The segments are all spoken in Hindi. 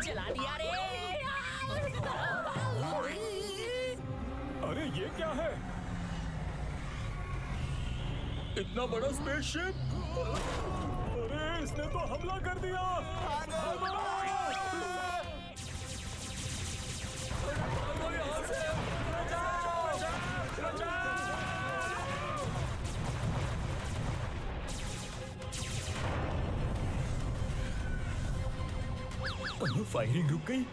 जला दिया रे। अरे ये क्या है? इतना बड़ा स्पेसशिप! अरे इसने तो हमला कर दिया! फायरिंग रुक गई।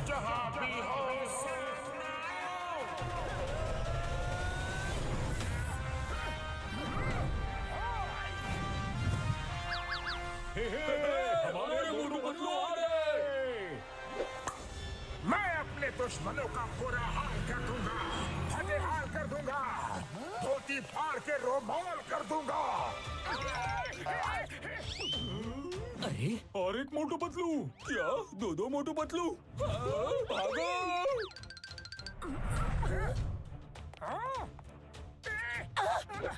जहाँ भी हो सामने आओ। हमारे मोटू पतलू आ गए। मैं अपने दुश्मनों का पूरा हाल कर दूंगा, फटे हाल कर दूंगा, धोती फाड़ के रोमाल कर दूंगा। अरे और एक मोटू पतलू? क्या दो मोटू पतलू? भागो!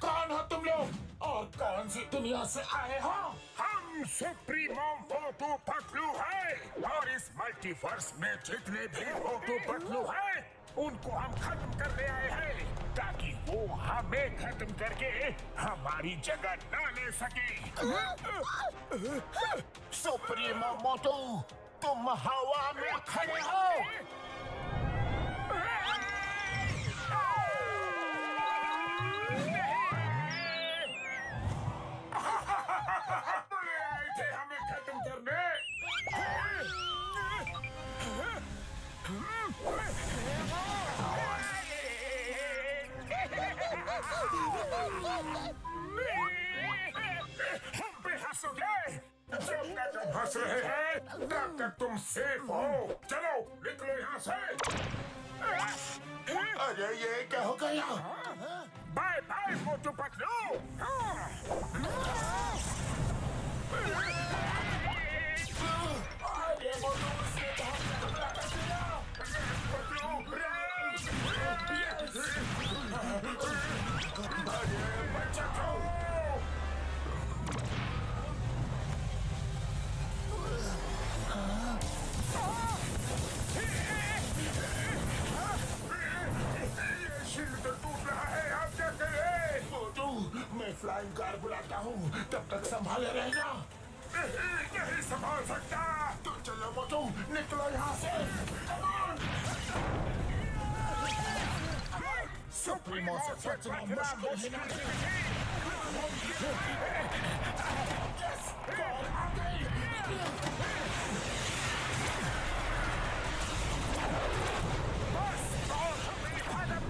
कौन हो तुम लोग और कौन सी दुनिया से आए हो? हम सुप्रीमो मोटू पतलू हैं और इस मल्टीवर्स में जितने भी मोटू पतलू हैं उनको हम खत्म करने आए हैं ताकि वो हमें खत्म करके हमारी जगह न ले सके। सुप्रीमो मोटू, तुम हवा में खड़े हो। आए थे हमें खत्म करने। हम पे हंसोगे? जब तक हम हंस रहे हैं तब तक तुम सेफ हो। चलो निकलो यहाँ से। अरे ये क्या हो गया? Bye bye Motu Patlu. अरे मोटू से बहुत हमला कर दिया। पतलू अरे बच्चा को शील्ड तो टूट रहा है। आप क्या करें? मोटू, मैं फ्लाइंग कार बुलाता हूँ, तब तक संभाले रहना। नहीं संभाल सकता। तो चलो मोटू, निकलो यहाँ से। सुप्रीमो से बचना मुश्किल है। यस, कॉल आ गई। बस और हमें भागम।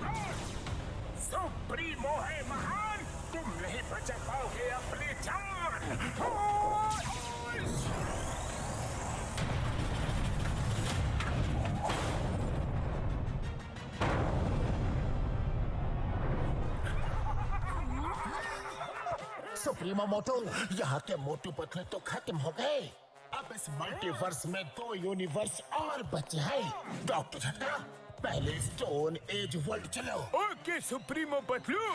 सुप्रीमो है महान, तुम नहीं बचा पाओगे अपनी जान। सुप्रीमो मोटू, यहाँ के मोटू पतलू तो खत्म हो गए। अब इस मल्टीवर्स में 2 यूनिवर्स और बचे हैं। डॉक्टर झटका, पहले स्टोन एज वर्ल्ड चलो। Okay supremo Patlu.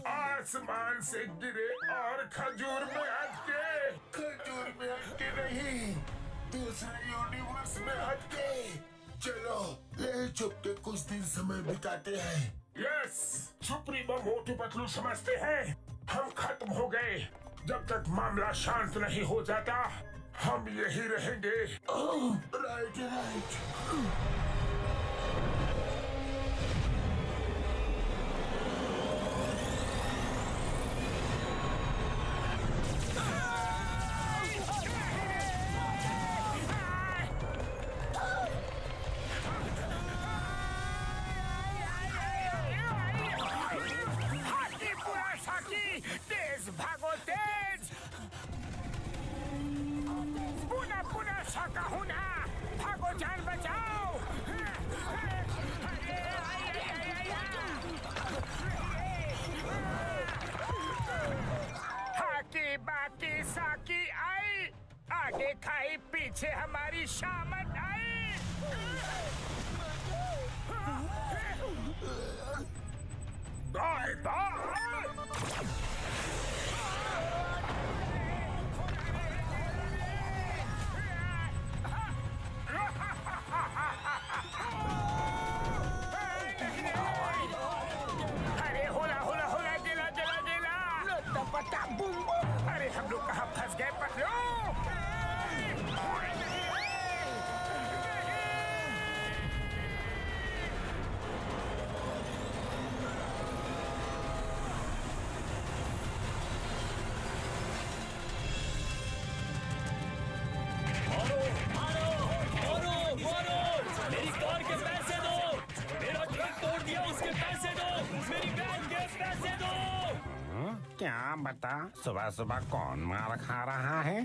आसमान से गिरे और खजूर में अटके। खजूर में अटके नहीं, दूसरे यूनिवर्स में अटके। चलो ले चुप के कुछ दिन समय बिताते हैं। यस, सुप्रीमो मोटू पतलू समझते हैं हम खत्म हो गए। जब तक मामला शांत नहीं हो जाता हम यही रहेंगे। Right right. तेज तेज भागो तेज। पुनः पुनः शाकाहुना, भागो जान बचाओ। हाकी बाकी साकी आई, आगे खाई पीछे हमारी शामत आई। Bye bye. अरे होला होला होला, गिला गिला गिला, पता बूम बूम। अरे हम लोग कहाँ फंस गए पतलू? मेरी कार के पैसे दो, मेरा ट्रक तोड़ दिया उसके पैसे दो, मेरी वैन के पैसे दो। क्या बता, सुबह सुबह कौन मार खा रहा है?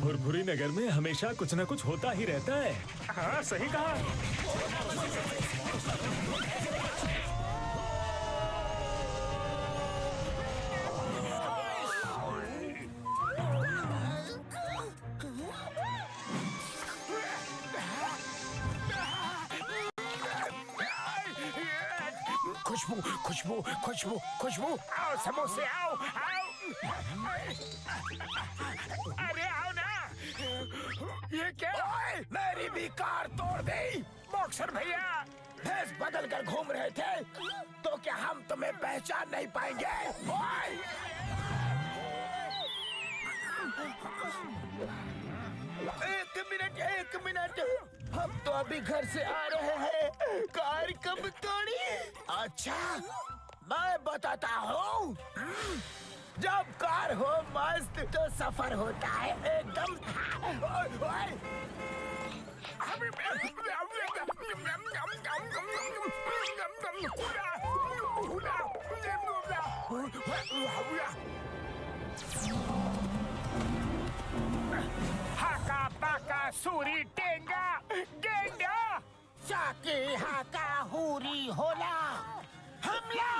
भुरभुरी नगर में हमेशा कुछ न कुछ होता ही रहता है। हाँ सही कहा। खुशबू खुशबू खुशबू खुशबू, आओ समोसे आओ आओ। अरे आओ ना। ये क्या? मेरी भी कार तोड़ दी। बॉक्सर भैया भेष बदल कर घूम रहे थे तो क्या हम तुम्हें पहचान नहीं पाएंगे? एक मिनट, हम तो अभी घर से आ रहे हैं। कार कब तोड़ी? अच्छा मैं बताता हूँ। जब कार हो मस्त तो सफर होता है एकदम। हाका पाका सूरी टेंगा गेंडा, साकी हाका हुरी होला, हमला।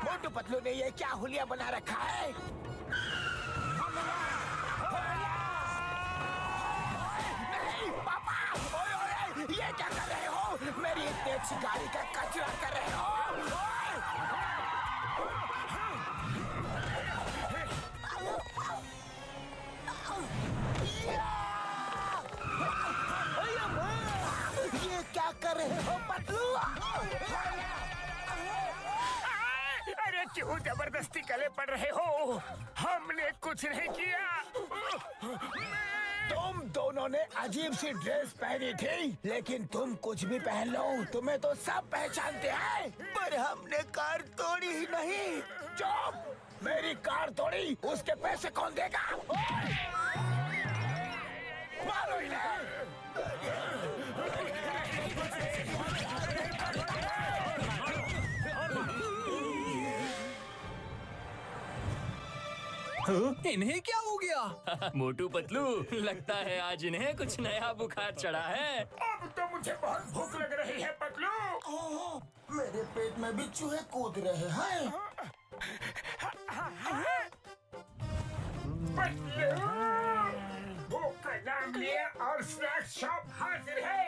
मोटू पतलू ने ये क्या हुलिया बना रखा है? नहीं पापा, ओए ओए, ये क्या कर रहे हो? मेरी इतनी अच्छी गाड़ी का कचरा कर रहे हो। ये क्या कर रहे हो पतलू? अरे क्यों जबरदस्ती गले पड़ रहे हो? हमने कुछ नहीं किया। तुम दोनों ने अजीब सी ड्रेस पहनी थी, लेकिन तुम कुछ भी पहन लो तुम्हें तो सब पहचानते हैं। पर हमने कार तोड़ी ही नहीं। चुप! मेरी कार तोड़ी, उसके पैसे कौन देगा? मारो इन्हें! इन्हें क्या हो गया? मोटू पतलू, लगता है आज इन्हें कुछ नया बुखार चढ़ा है। अब तो मुझे बहुत भूख लग रही है पतलू। मेरे पेट में भी चूहे कूद रहे हैं। पतलू, भूख का नाम लिया और स्नैक्स शॉप हाजिर है।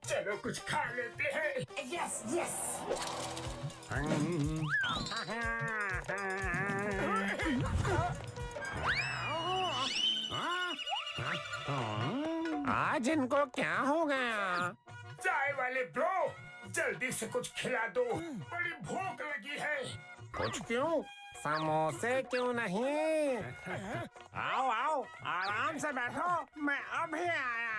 चलो कुछ खा लेते हैं। Yes yes. आज इनको क्या हो गया? चाय वाले ब्रो, जल्दी से कुछ खिला दो, बड़ी भूख लगी है। कुछ क्यों? समोसे क्यों नहीं? आओ आओ, आराम से बैठो, मैं अभी आया।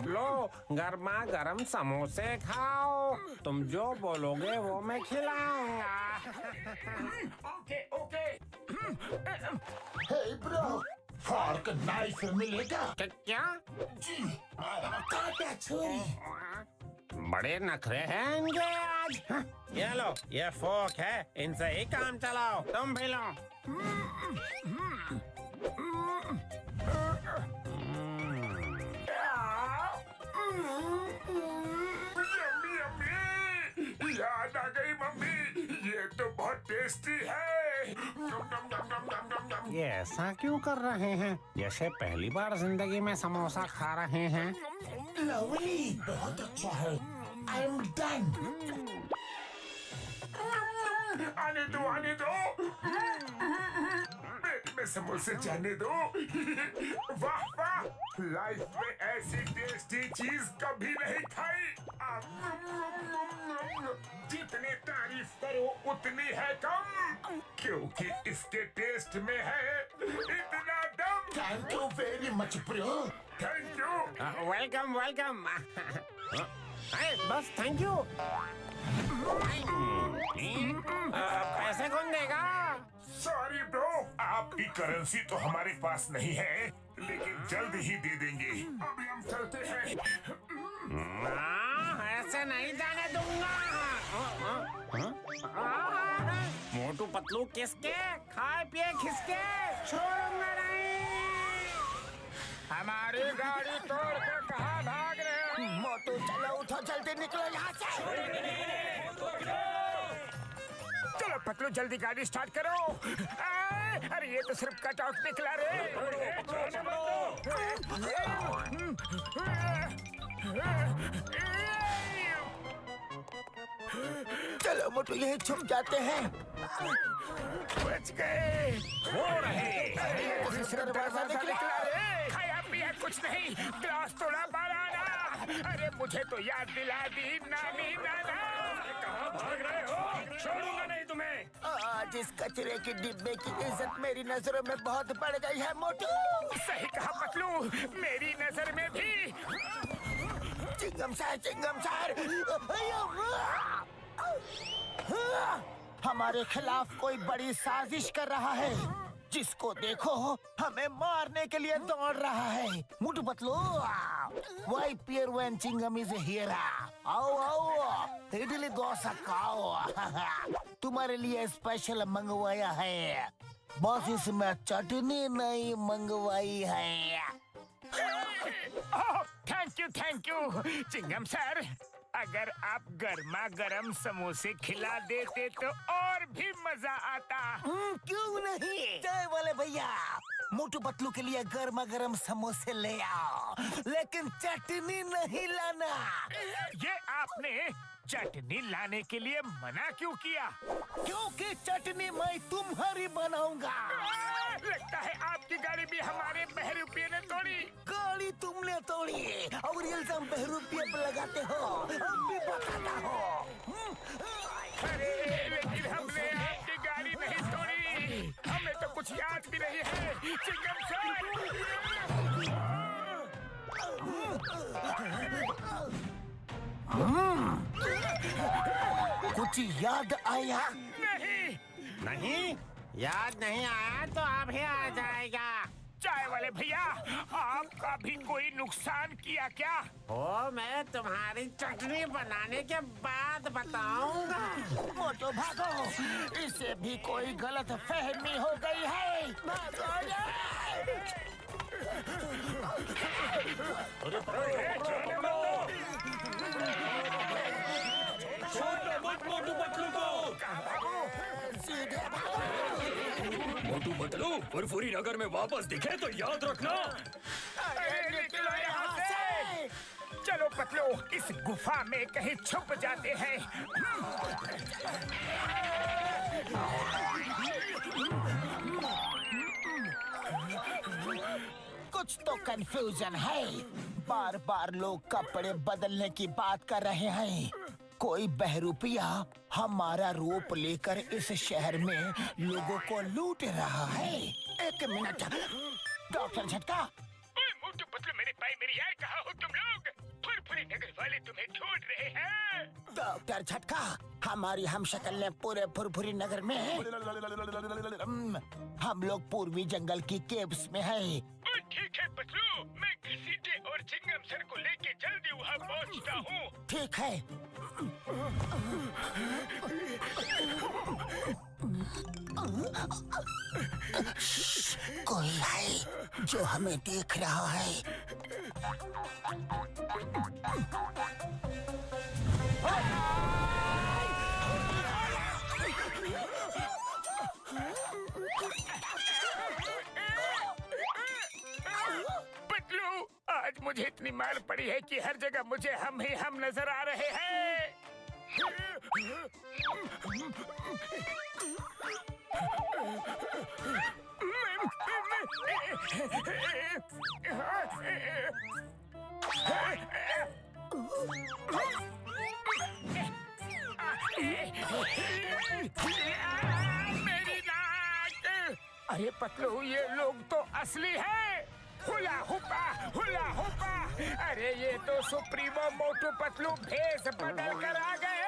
लो, गर्मा गर्म समोसे खाओ। तुम जो बोलोगे वो मैं खिलाऊंगा। Okay okay. Hey bro, fork knife मिलेगा? क्या? जी, काटा छुरी। बड़े नखरे हैं इनके आज। ये लो, ये फोक है, इनसे ही काम चलाओ। तुम भी लो। याद आ गई मम्मी, ये तो बहुत टेस्टी है। ये ऐसा क्यों कर रहे हैं जैसे पहली बार जिंदगी में समोसा खा रहे हैं? लवली, बहुत अच्छा है। I am done. आने दो, आने दो। पेट में समोसे जाने दो। वाह वाह, लाइफ में ऐसी टेस्टी चीज कभी नहीं खाई। जितनी तारीफ करो उतनी है कम, क्योंकि इसके टेस्ट में है इतना दम। Thank you very much bro. Thank you. Welcome welcome. बस थैंक यू। पैसे कौन देगा? सॉरी ब्रो, आपकी करेंसी तो हमारे पास नहीं है, लेकिन जल्द ही दे देंगे। अभी हम चलते हैं। ऐसे नहीं जाने दूंगा। मोटू पतलू किसके, खाए पिए खिसके, छोड़ूंगा नहीं। हमारी गाड़ी तोड़ के कहाँ भाग रहे हो? मोटू चलो, उठो, जल्दी निकलो यहाँ से। चलो पतलू, जल्दी गाड़ी स्टार्ट करो। अरे ये तो सिर्फ कट आउट निकला रे। चलो मोटू, यही छुप जाते हैं। बच गए। वो रहे। ये तो सिर्फ दरवाजा निकला रे। खाया पिया कुछ नहीं, ग्लास तोड़ा बनाना। अरे मुझे तो याद दिला दी नानी नाना। कहाँ भाग रहे हो? छोड़ूंगा नहीं तुम्हें। आज इस कचरे की डिब्बे की इज्जत मेरी नजरों में बहुत बढ़ गई है मोटू। सही कहा पतलू, मेरी नजर में भी। चिंगम सर। हमारे खिलाफ कोई बड़ी साजिश कर रहा है। जिसको देखो हमें मारने के लिए दौड़ रहा है। Motu Patlu, why fear when Chingam is here. आओ, इडली डोसा खाओ। तुम्हारे लिए स्पेशल मंगवाया है। बस इसमें चटनी नहीं मंगवाई है। Thank you chewing gum sir. अगर आप गर्मा गर्म समोसे खिला देते तो और भी मजा आता। क्यों नहीं? चाय वाले भैया, मोटू पतलू के लिए गर्मा गर्म समोसे ले आओ, लेकिन चटनी नहीं लाना। ये आपने चटनी लाने के लिए मना क्यों किया? क्योंकि चटनी मैं तुम्हारी बनाऊंगा। लगता है आपकी गाड़ी भी हमारे बहरूपिये ने तोड़ी। गाड़ी तुमने तोड़ी और इल्जाम बहरूपिये पे लगाते हो। अब भी बताता हो। अरे लेकिन हमने आपकी गाड़ी नहीं तोड़ी। हमें तो कुछ याद भी नहीं है। चिंगम कुछ याद आया? नहीं, याद नहीं आया तो अभी आ जाएगा। चाय वाले भैया, आपका भी कोई नुकसान किया क्या? वो मैं तुम्हारी चटनी बनाने के बाद बताऊंगा। मोटो भागो, इसे भी कोई गलत फहमी हो गई है। भागो मोटू पतलू को। सीधे भागो। मोटू पतलू फुरफुरी नगर में वापस दिखे तो याद रखना। अरे निकलो यहाँ से। चलो पतलू, इस गुफा में कहीं छुप जाते हैं। कुछ तो कंफ्यूजन है। बार बार लोग कपड़े बदलने की बात कर रहे हैं। कोई बहरूपिया हमारा रूप लेकर इस शहर में लोगों को लूट रहा है। एक मिनट, डॉक्टर झटका। मोटू पतलू, मेरे भाई मेरी यार, कहाँ हो तुम लोग? फुरफुरी नगर वाले तुम्हें ढूंढ रहे हैं। डॉक्टर झटका, हमारी हमशक्ल ने पूरे फुरफुरी नगर में हम लोग पूर्वी जंगल की केव्स में है। ठीक है पतलू, मैं घसीटे और चिंगम सर को लेके जल्दी वहाँ पहुँचता हूँ। ठीक है। कोई है जो हमें देख रहा है। पतलू, आज मुझे इतनी मार पड़ी है कि हर जगह मुझे हम ही हम नजर आ रहे हैं। मेरी नाक! अरे पतलू, ये लोग तो असली है। Hula हुपा, hula हुपा। अरे ये तो सुप्रीमो मोटू पतलू भेष बदल कर आ गए।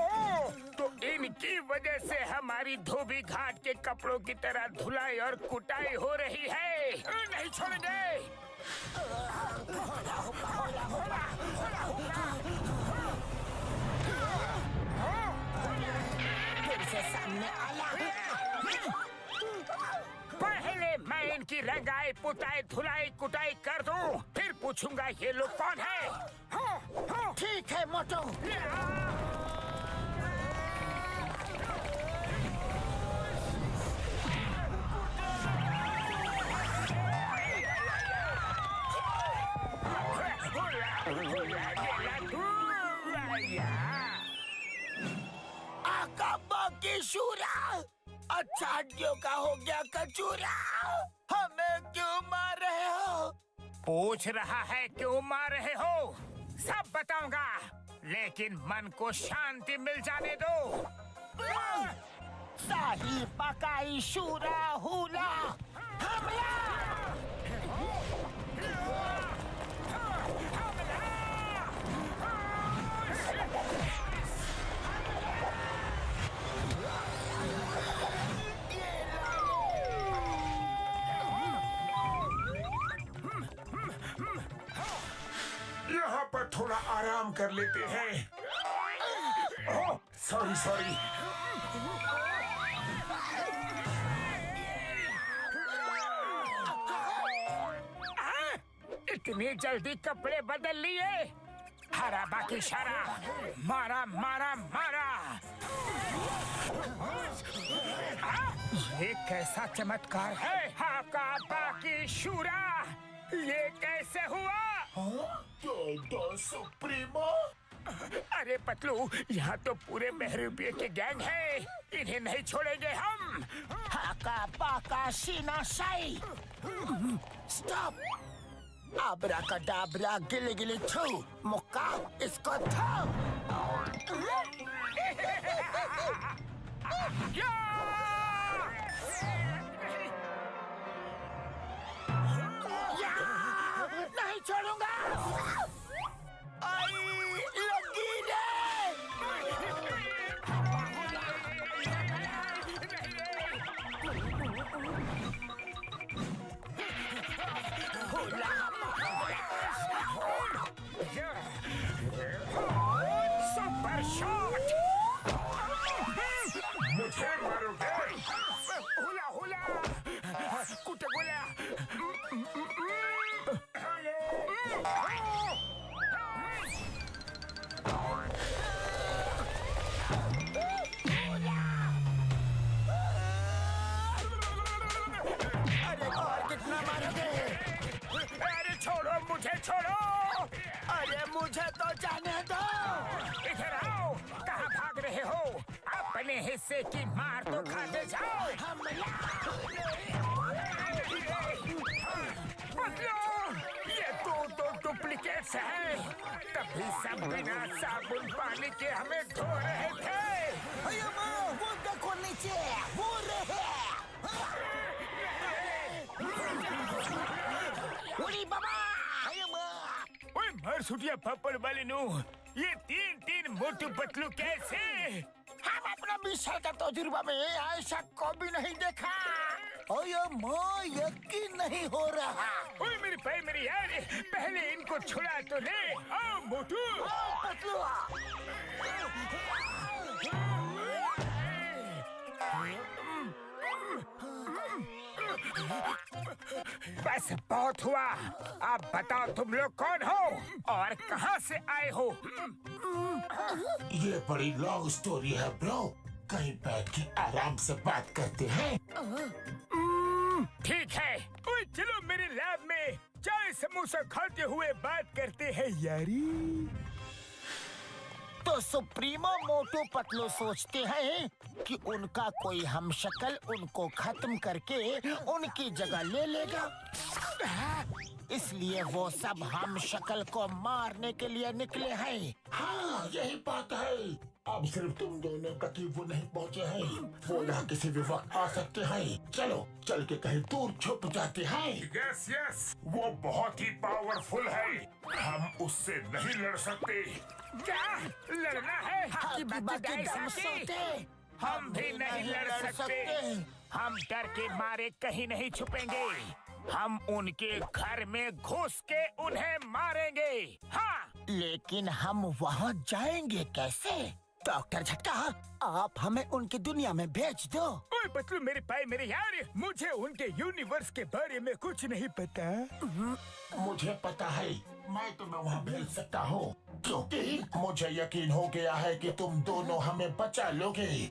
ओह, तो इनकी वजह से हमारी धोबी घाट के कपड़ों की तरह धुलाई और कुटाई हो रही है। नहीं छोड़ेंगे। फिर से सामने आया। पहले मैं इनकी रंगाई पुताई धुलाई कुटाई कर दूं, फिर पूछूंगा ये लोग कौन है। ठीक है मोटू। आका बाकी शूरा, अच्छा हड्डियों का हो गया कचूरा। हमें क्यों मार रहे हो? पूछ रहा है क्यों मार रहे हो? सब बताऊंगा, लेकिन मन को शांति मिल जाने दो। शाही पकाई शूरा हुला हमला। यहाँ पर थोड़ा आराम कर लेते हैं। ओह, सॉरी सॉरी। इतनी जल्दी कपड़े बदल लिए? हरा बाकी शरा, मारा मारा मारा। ये कैसा चमत्कार है? हाका बाकी शूरा, ये कैसे हुआ? तो सुप्रीमो। अरे पतलू, यहाँ तो पूरे महरूपिये के गैंग है, इन्हें नहीं छोड़ेंगे हम। हाका पाका शीना शाई। स्टॉप। आबरा का डाबरा गिले गिले छू मुक्का इसको थो। नहीं छोड़ूंगा। आई लगी रे। Super shot. मुझे मारोगे? हुला हुला, कुटे गुला। अरे और कितना मारोगे? अरे छोड़ो मुझे, छोड़ो। अरे मुझे तो जाने दो। इधर आओ, कहाँ भाग रहे हो? अपने हिस्से की मार तो खाते जाओ। ये तो डुप्लीकेट्स हैं। तभी सब बिना साबुन पानी के हमें धो रहे थे। वो देखो नीचे, वो रहे। उड़ी बाबा। ओए मर सुटिया पपड़ वाले नु, ये तीन मोटू पतलू कैसे? हम अपना 20 साल का तजुर्बा में ऐसा कभी नहीं देखा। ओए माँ, यकीन नहीं हो रहा। ओए मेरे भाई मेरे यार, पहले इनको छुड़ा तो ले। आओ मोटू। पतलू बस बहुत हुआ। अब बताओ तुम लोग कौन हो और कहाँ से आए हो? ये बड़ी लॉन्ग स्टोरी है ब्रो। कहीं बैठ के आराम से बात करते हैं। ठीक है। ओए चलो मेरे लैब में चाय समोसा खाते हुए बात करते हैं यारी। तो सुप्रीमो मोटू पतलू सोचते हैं कि उनका कोई हमशक्ल उनको खत्म करके उनकी जगह ले लेगा, इसलिए वो सब हमशक्ल को मारने के लिए निकले हैं। हाँ, यही बात है। अब सिर्फ तुम दोनों तक ही वो नहीं पहुँचे हैं। वो यहाँ किसी भी वक्त आ सकते हैं। चलो चल के कहीं दूर छुप जाते हैं। यस यस, वो बहुत ही पावरफुल है। हम उससे नहीं लड़ सकते। क्या लड़ना है? हाथी बाकी दम सोते, हम भी नहीं लड़ सकते। हम डर के मारे कहीं नहीं छुपेंगे। हम उनके घर में घुस के उन्हें मारेंगे। हाँ, लेकिन हम वहाँ जाएंगे कैसे? डॉक्टर झटका, आप हमें उनकी दुनिया में भेज दो। ओए पतलू मेरे भाई मेरे यार, मुझे उनके यूनिवर्स के बारे में कुछ नहीं पता। मुझे पता है, मैं तुम्हें वहाँ भेज सकता हूँ, क्योंकि मुझे यकीन हो गया है कि तुम दोनों हमें बचा लोगे।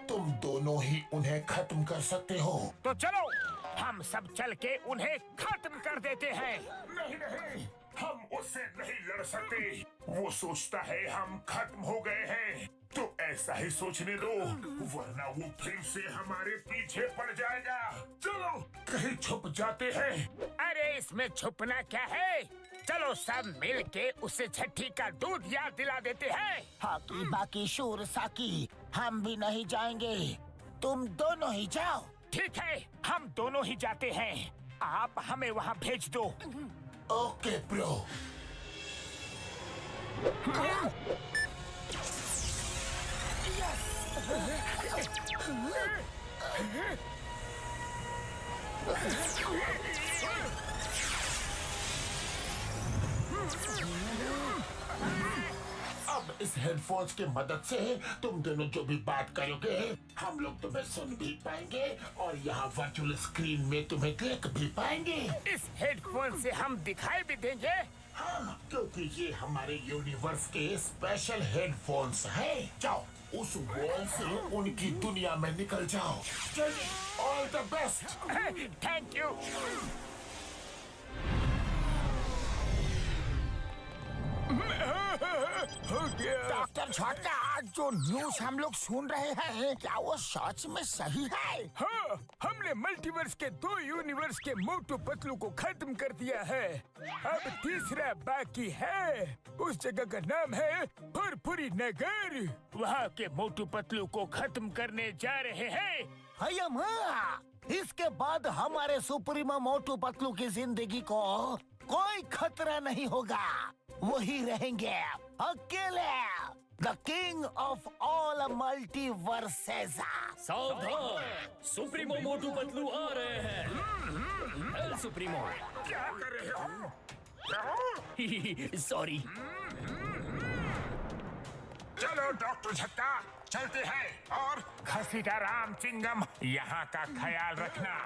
तुम दोनों ही उन्हें खत्म कर सकते हो। तो चलो हम सब चल के उन्हें खत्म कर देते हैं। नहीं नहीं, हम उससे नहीं लड़ सकते। वो सोचता है हम खत्म हो गए हैं, तो ऐसा ही सोचने दो, वरना वो फिर से हमारे पीछे पड़ जाएगा। चलो कहीं छुप जाते हैं। अरे इसमें छुपना क्या है? चलो सब मिल के उसे छठी का दूध याद दिला देते हैं। हाकी बाकी शूर साकी, हम भी नहीं जाएंगे, तुम दोनों ही जाओ। ठीक है, हम दोनों ही जाते हैं। आप हमें वहाँ भेज दो। Okay bro. अब इस हेडफोन्स की मदद से तुम दोनों जो भी बात करोगे, हम लोग तुम्हें सुन भी पाएंगे और यहाँ वर्चुअल स्क्रीन में तुम्हें देख भी पाएंगे। इस हेडफोन से हम दिखाई भी देंगे। हाँ, क्योंकि ये हमारे यूनिवर्स के स्पेशल हेडफोन्स हैं। जाओ उस वॉल से उनकी दुनिया में निकल जाओ। चलिए, all the best. Thank you. Doctor झटका, आज जो न्यूज हम लोग सुन रहे हैं, क्या वो सच में सही है? हाँ, हमने मल्टीवर्स के 2 यूनिवर्स के मोटू पतलू को खत्म कर दिया है। अब तीसरा बाकी है। उस जगह का नाम है फुरफुरी नगर। वहाँ के मोटू पतलू को खत्म करने जा रहे हैं। हयम, इसके बाद हमारे सुप्रीमो मोटू पतलू की जिंदगी को कोई खतरा नहीं होगा। वही रहेंगे अकेले, the king of all multiverses. सावधान, सुप्रीमो मोटू पतलू आ रहे हैं। L supremo. क्या कर रहे हो? सॉरी। चलो डॉक्टर झक्का, चलते हैं। और घसीटाराम चिंगम, यहाँ का ख्याल रखना।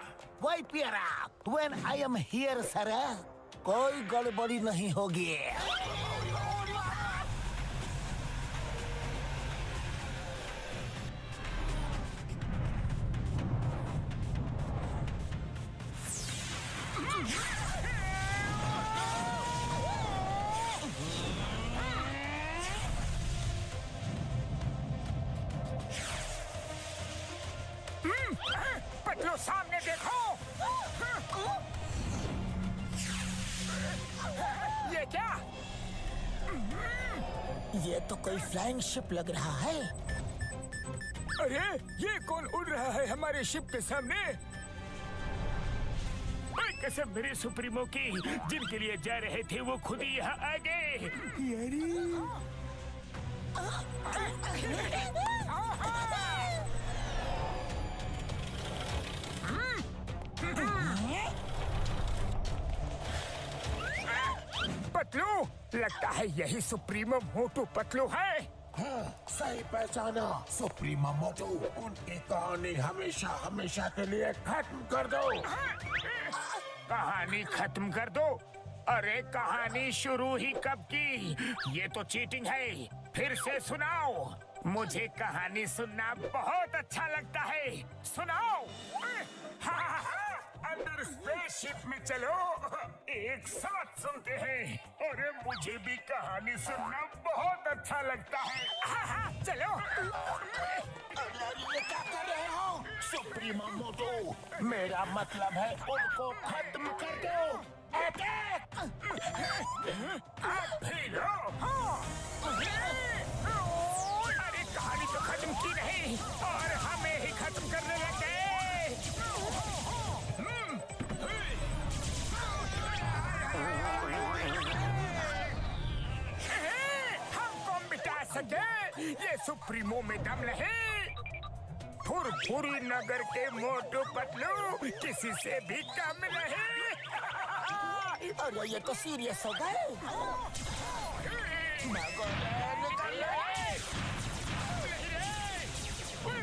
वही प्यारा, when I am here, sir, कोई गड़बड़ी नहीं होगी। पतलू सामने देखो। ये क्या? ये तो कोई फ्लाइंग शिप लग रहा है। अरे ये कौन उड़ रहा है हमारे शिप के सामने? कसम मेरे सुप्रीमो की, जिनके लिए जा रहे थे वो खुद ही यहाँ आ गए। लगता है यही सुप्रीमो मोटू पतलू है। हाँ, सही पहचाना। सुप्रीमो मोटू, उनकी कहानी हमेशा हमेशा के लिए खत्म कर दो। कहानी खत्म कर दो? अरे कहानी शुरू ही कब की? ये तो चीटिंग है। फिर से सुनाओ। मुझे कहानी सुनना बहुत अच्छा लगता है। सुनाओ। अंदर स्पेसशिप में चलो, एक साथ सुनते हैं। अरे मुझे भी कहानी सुनना बहुत अच्छा लगता है। चलो। ये क्या कर रहे हो? सुप्रीमो मोटू, मेरा मतलब है उनको खत्म कर दो। अटैक! आप भी लो। अरे कहानी तो खत्म की नहीं और हमें ही खत्म करने लग गए। हमको मिटा सके ये सुप्रीमो में दम नहीं। फुरफुरी नगर के मोटू पतलू किसी से भी कम नहीं। अरे ये तो सीरियस हो गए।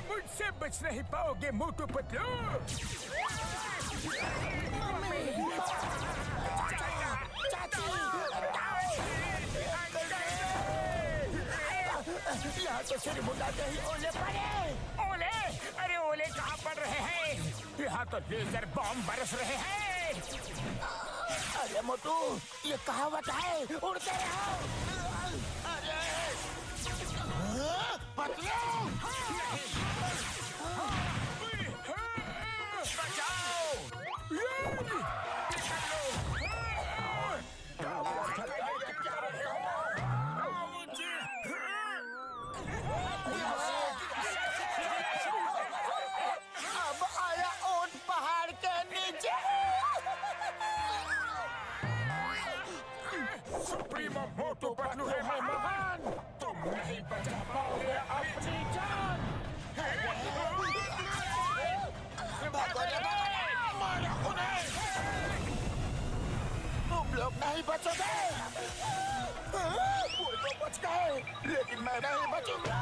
मुझसे बच नहीं पाओगे मोटू पतलू। यहाँ तो सिर बुलाते ही ओले पड़े। ओले? अरे ओले कहाँ पड़ रहे हैं? यहाँ तो लेजर बॉम्ब बरस रहे हैं। अरे मोटू, ये कहावत है, उड़ते रहो। अरे पतलू! अब आया ऊंट पहाड़ के नीचे। सुप्रीमो मोटू पतलू है महान। तुम नहीं बचा पाओगे अपनी जान। मारो उन्हें। तुम लोग नहीं बचोगे। वो तो बच गए, लेकिन मैं नहीं बचूंगा।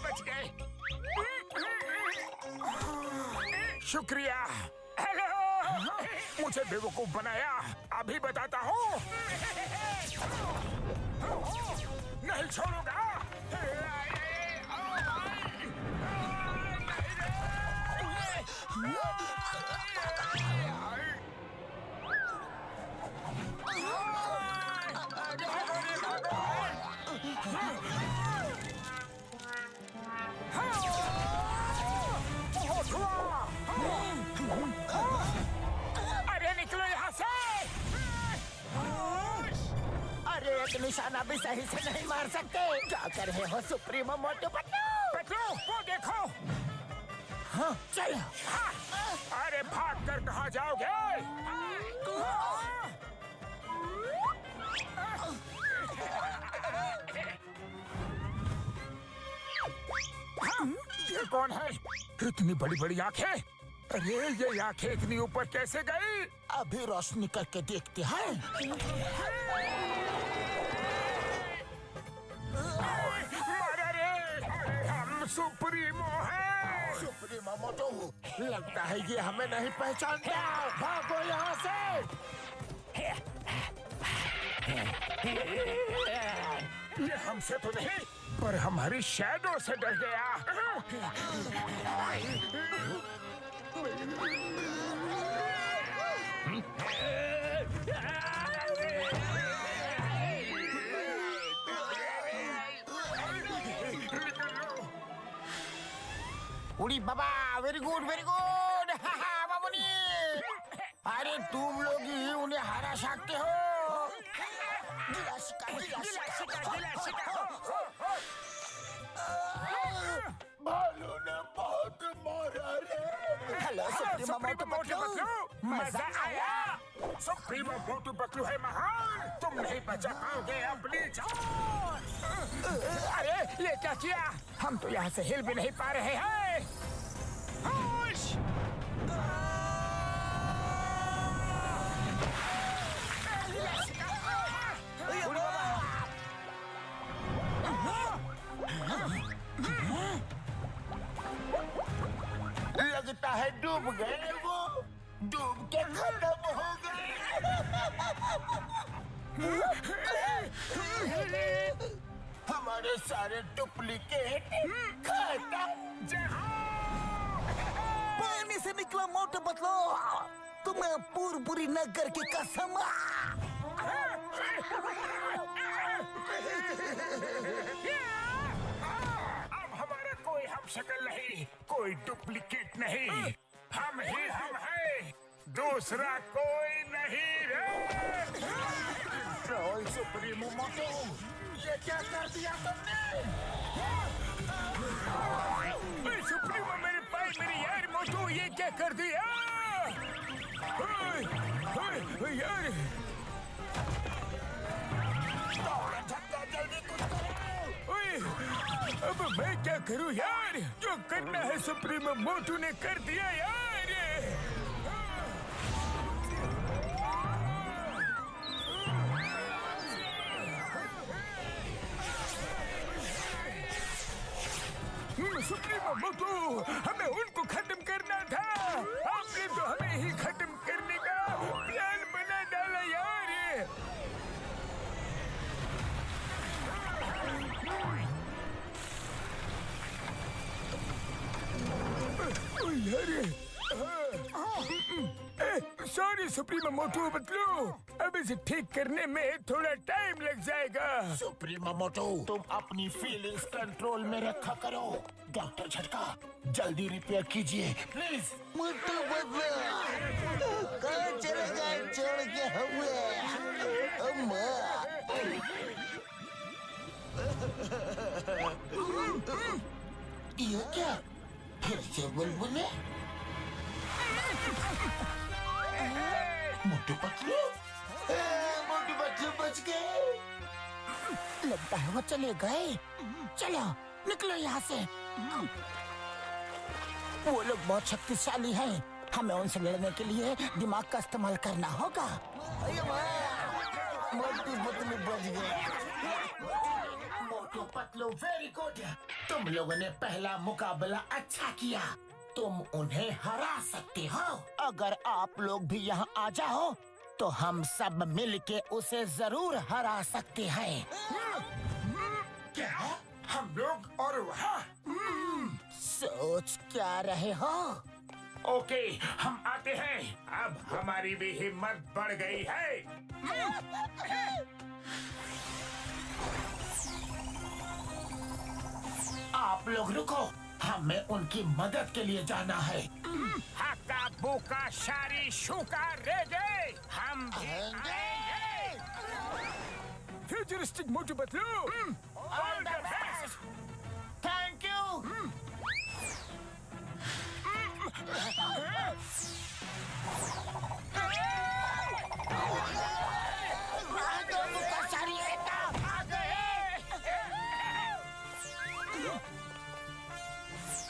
बच गए। शुक्रिया। हेलो, मुझे बेवकूफ बनाया। अभी बताता हूँ। नहीं छोड़ूंगा। अरे निकलो यहाँ से। अरे एक निशाना भी सही से नहीं मार सकते। क्या कर रहे हो सुप्रीमो मोटू पतलू? पतलू, वो देखो। हाँ, चलो। अरे भाग कर कहाँ जाओगे? ये कौन है? इतनी बड़ी बड़ी आंखें। अरे ये आंखें इतनी ऊपर कैसे गई? अभी रोशनी करके देखते हैं। अरे हम सुप्रीमो हैं। सुप्रीमो मोटू, लगता है ये हमें नहीं पहचानता। भागो यहाँ से। ये हमसे तो नहीं, पर हमारी शैडो से डर गया। उड़ी बाबा, वेरी गुड वेरी गुड। बाबूनी, अरे तुम लोग ही उन्हें हरा सकते हो। भालू ने बहुत मारा रे। हेलो सुप्रीमो मोटू पतलू मजा आया। सुप्रीमो मोटू पतलू है महान, तुम नहीं बचा पाओगे अपनी जान। अरे ये क्या किया? हम तो यहाँ से हिल भी नहीं पा रहे हैं। होश! लगता है डूब गए वो, डूब के खत्म हो गए। हमारे सारे डुप्लीकेट खत्म। पानी से निकला मोटू पतलू, तुम्हें पूरी नगर की कसम। अब हमारा कोई हम शक्ल नहीं, कोई डुप्लीकेट नहीं, हम ही हम हैं, दूसरा कोई नहीं रे। ट्रोल सुप्रीमो मोटू, ये क्या कर दिया तुमने? सुप्रीमो मेरे भाई, मेरे यार मोटू, ये क्या कर दिया? यार जल्दी कुछ करो। अब मैं क्या करूं यार? जो करना है सुप्रीमो मोटू ने कर दिया यार। सुप्रीमो मोटू, हमें उनको खत्म करना था। आपने तो हमें ही खत्म करने का प्लान बना डाला यार। सॉरी सुप्रीमो मोटू पतलू, अब इसे ठीक करने में थोड़ा टाइम लग जाएगा। सुप्रीमो मोटू, तुम अपनी फीलिंग्स कंट्रोल में रखा करो। डॉक्टर झटका, जल्दी रिपेयर कीजिए प्लीज। मोटू पतलू कहाँ चले गए छोड़ के हमें? ये क्या? फिर से बुलबुले? मोटू पतलू बच गए। लगता है वो चले गए। चलो निकलो यहाँ से। वो लोग बहुत शक्तिशाली हैं, हमें उनसे लड़ने के लिए दिमाग का इस्तेमाल करना होगा। मोटू पतलू बच गए। मोटू पतलू वेरी गुड, तुम लोगों ने पहला मुकाबला अच्छा किया, तुम उन्हें हरा सकते हो। अगर आप लोग भी यहाँ आ जाओ तो हम सब मिलके उसे जरूर हरा सकते हैं। क्या हम लोग और वहाँ? सोच क्या रहे हो? ओके, हम आते हैं। अब हमारी भी हिम्मत बढ़ गई है। आप लोग रुको, हमें उनकी मदद के लिए जाना है। हक्का बुका शारी शुका रे गए, हम भी आएंगे। Futuristic Motu Patlu, all the best. Thank you.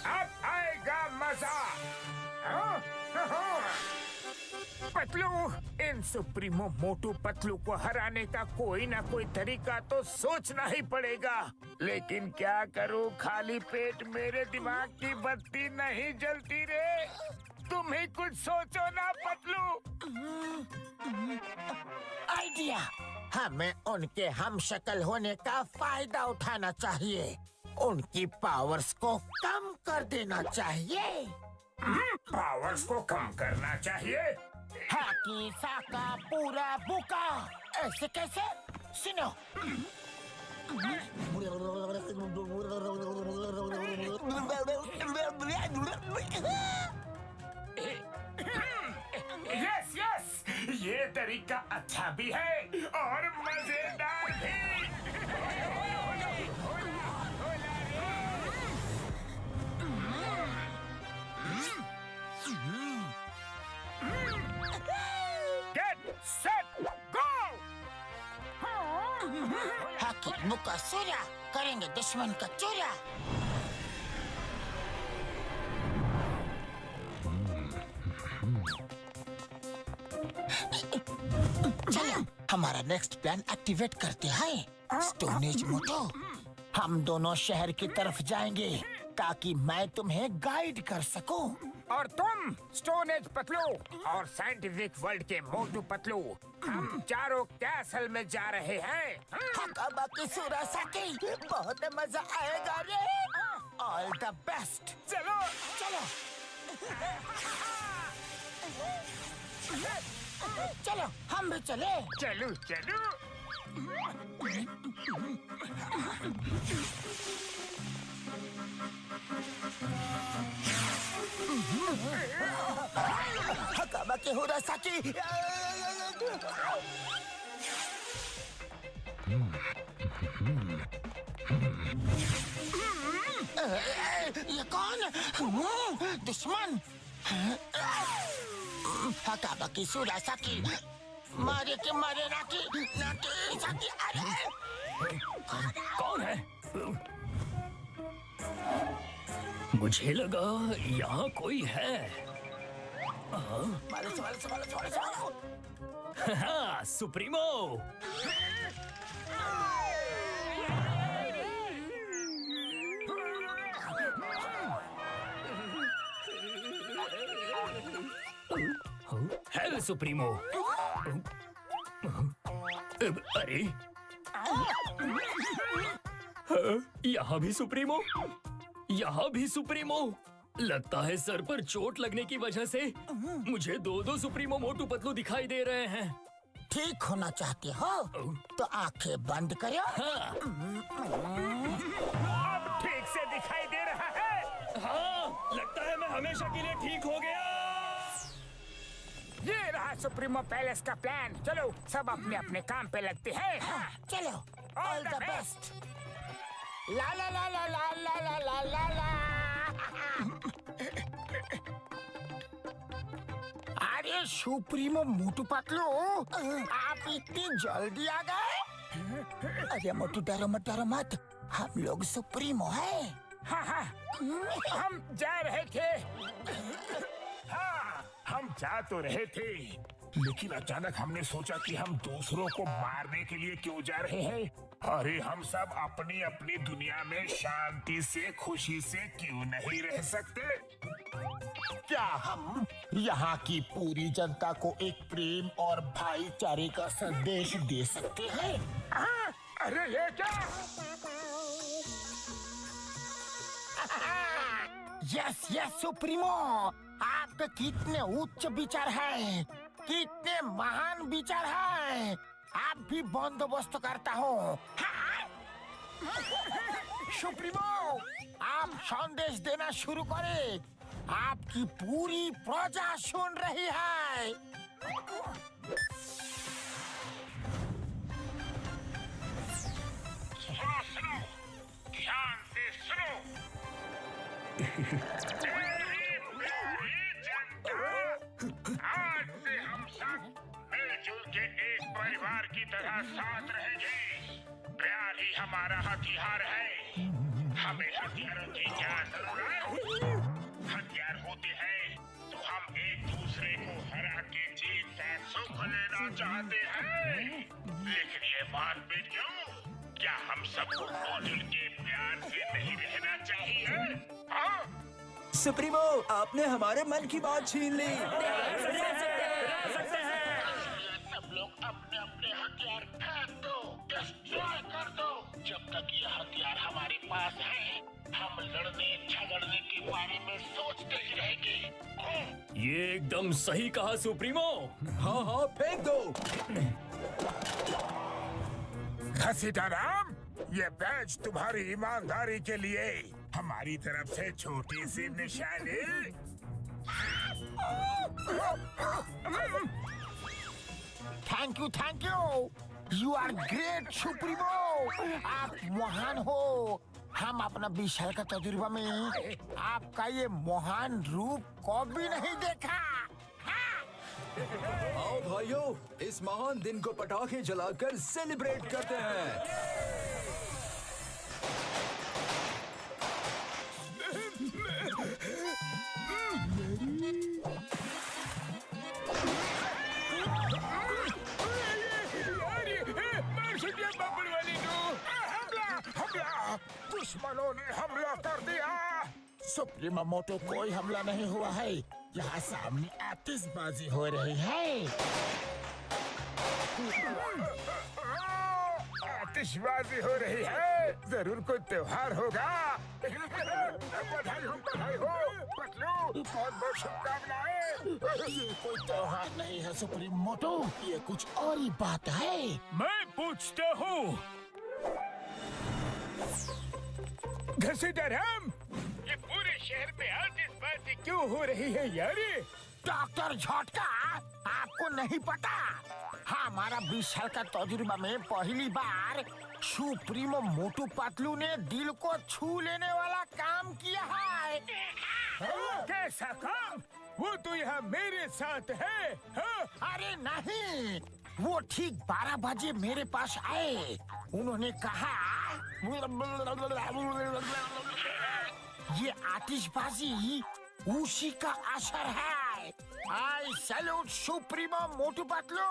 अब आएगा मजा। पतलू, इन सुप्रीमो मोटू पतलू को हराने का कोई ना कोई तरीका तो सोचना ही पड़ेगा। लेकिन क्या करूं, खाली पेट मेरे दिमाग की बत्ती नहीं जलती रे। तुम ही कुछ सोचो ना पतलू। आइडिया, हमें उनके हम शक्ल होने का फायदा उठाना चाहिए। उनकी पावर्स को कम कर देना चाहिए। पावर्स को कम करना चाहिए? हाकी साका पूरा बुका, ऐसे कैसे? सुनो, यस यस, ये तरीका अच्छा भी है और मजेदार भी। बाकी मुका सूरा करेंगे दुश्मन का चूरा। चलो हमारा नेक्स्ट प्लान एक्टिवेट करते हैं। स्टोन एज मोटो, हम दोनों शहर की तरफ जाएंगे ताकि मैं तुम्हें गाइड कर सकूं। और तुम स्टोन एज पतलू और साइंटिफिक वर्ल्ड के मोटू पतलू, हम चारों कैसल में जा रहे हैं। बाकी सूरा साकी, बहुत मजा आएगा रे। All the best. चलो चलो चलो हम भी चले। चलो चलो। हकाबा के हो रहा साकी। ये कौन? दुश्मन। हकाबा की सूरा साकी, मारे के मारे नाकी नाकी साकी। अरे कौन है? मुझे लगा यहाँ कोई है। मारो मारो मारो मारो मारो। हाँ, सुप्रीमो। Hello supremo. अरे यहाँ भी सुप्रीमो, यहाँ भी सुप्रीमो। लगता है सर पर चोट लगने की वजह से मुझे दो सुप्रीमो मोटू पतलू दिखाई दे रहे हैं। ठीक होना चाहते हो तो आंखें बंद करो। हाँ, अब ठीक से दिखाई दे रहा है। हाँ, लगता है मैं हमेशा के लिए ठीक हो गया। ये रहा सुप्रीमो पैलेस का प्लान। चलो सब अपने अपने काम पे लगते हैं। हाँ, चलो ऑल द बेस्ट। ला ला ला ला ला ला ला ला ला। अरे सुप्रीमो मोटू पतलू, आप इतनी जल्दी आ गए? अरे मोटू डरो मत डरो मत, हम लोग सुप्रीमो हैं। हाँ हाँ, हम जा रहे थे। हाँ, हम जा तो रहे थे, लेकिन अचानक हमने सोचा कि हम दूसरों को मारने के लिए क्यों जा रहे हैं। अरे हम सब अपनी अपनी दुनिया में शांति से खुशी से क्यों नहीं रह सकते? क्या हम यहाँ की पूरी जनता को एक प्रेम और भाईचारे का संदेश दे सकते हैं? हाँ, अरे ये क्या? यस यस सुप्रीमो, आपके कितने उच्च विचार हैं, कितने महान विचार हैं। आप भी बंदोबस्त करता हूँ। सुप्रीमो, आप संदेश देना शुरू करें। आपकी पूरी प्रजा सुन रही है। सुनो सुनो, ध्यान से सुनो। आज से हम सब मिलजुल के एक परिवार की तरह साथ रहेंगे। प्यार ही हमारा हथियार है। हमें हथियारों की क्या जरूरत? हथियार होते हैं तो हम एक दूसरे को हरा के जीत का सुख लेना चाहते हैं। लेकिन ये बात बेटियों, क्या हम सबको मिलजुल के प्यार से नहीं रहना चाहिए? हाँ? सुप्रीमो, आपने हमारे मन की बात छीन ली। सब लोग अपने अपने हथियार फेंक दो, डिस्ट्रॉय कर दो। जब तक ये हथियार हमारे पास है, हम लड़ने झगड़ने के बारे में सोचते ही रहेंगे। ये एकदम सही कहा सुप्रीमो। हाँ हाँ, फेंक दो। खसीदाराम, ये बैज तुम्हारी ईमानदारी के लिए हमारी तरफ से छोटी सी निशानी। Thank you, you are great supremo. आप महान हो। हम अपना 20 साल का तजुर्बा में आपका ये महान रूप कभी नहीं देखा। आओ भाइयों, इस महान दिन को पटाखे जलाकर सेलिब्रेट करते हैं। सुप्रीमो मोटो कोई हमला नहीं हुआ है। यहाँ सामने आतिशबाजी हो रही है। आतिशबाजी हो रही है, जरूर कोई त्योहार होगा। बधाई हो पतलू, बहुत बहुत शुभकामनाएं। ये कोई त्योहार नहीं है सुप्रीम मोटो, ये कुछ और ही बात है। मैं पूछता हूँ घसीटा राम, ये पूरे शहर में आतिशबाजी क्यों हो रही है यार? डॉक्टर झटका, आपको नहीं पता? हमारा 20 साल का तजुर्बा में पहली बार सुप्रीमो मोटू पतलू ने दिल को छू लेने वाला काम किया है। कैसा काम? वो तो यहाँ मेरे साथ है। हाँ? अरे नहीं, वो ठीक 12 बजे मेरे पास आए। उन्होंने कहा ये आतिशबाजी उसी का असर है। आई सैल्यूट सुप्रीमो मोटू पतलू,